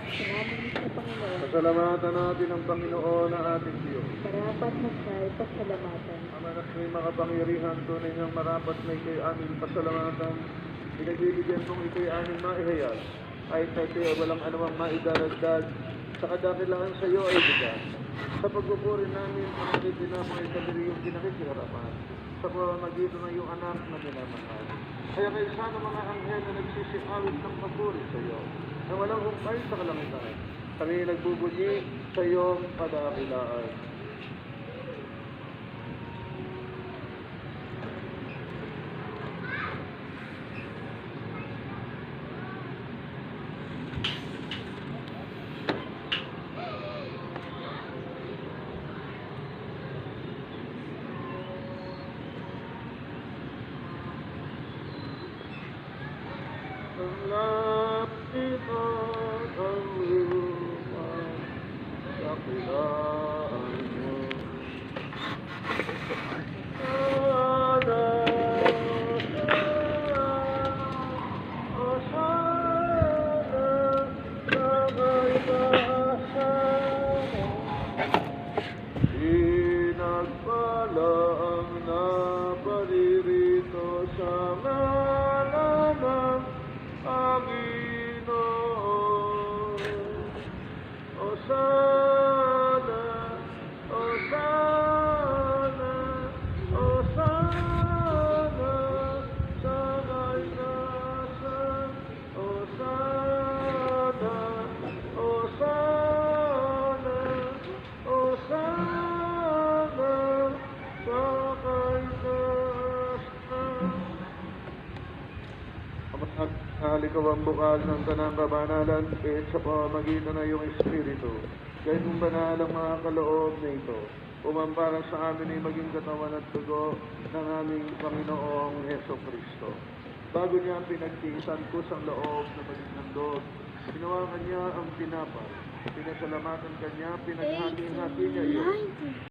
Salamat sa Panginoon. Pasalamatan natin ang Panginoon na ating Diyos. Marapat na siya'y pasalamatan. Ama na siya'y makapangyarihan, tunay niyang marapat na ito'y aming pasalamatan. Pinagbibigyan kong ito'y aming maihayag. Kahit na ito'y walang anumang maidaragdag, sa kadakilaan sa iyo ay bigas. Sa pagpupuri namin, pangakit din na mga ikabiri yung pinakikiharapan. Sa pamamagitan ng iyong anak na minamahal. Kaya kayo sana mga anghel na nagsisiawit ng papuri sa iyo, na walang humpay sa kalangitan. Kami nagbubunyi sa iyong kadakilaan. Ang lapit ang lupa sa kilaan mo. Sana, o sana, sabay kaasa mo. Pinagpala ang naparirito sa ngalan ng Panginoon. O sana, o sana, o sana, sana'y nasa. O sana, o sana, o sana, sakay nasa. Ama't halikaw ang bukal ng tanang kabanalan, kahit sa pamamagitan ng iyong Espiritu. Kahit kung banal ang mga kaloob na ito, umampara sa amin ay maging katawan at dugo ng aming Panginoong Heso Kristo. Bago niya pinagtiisan ko sa loob na maging nandod, ginawa niya ang tinapay, pinasalamatan kanya, pinaghati-hati niya iyon.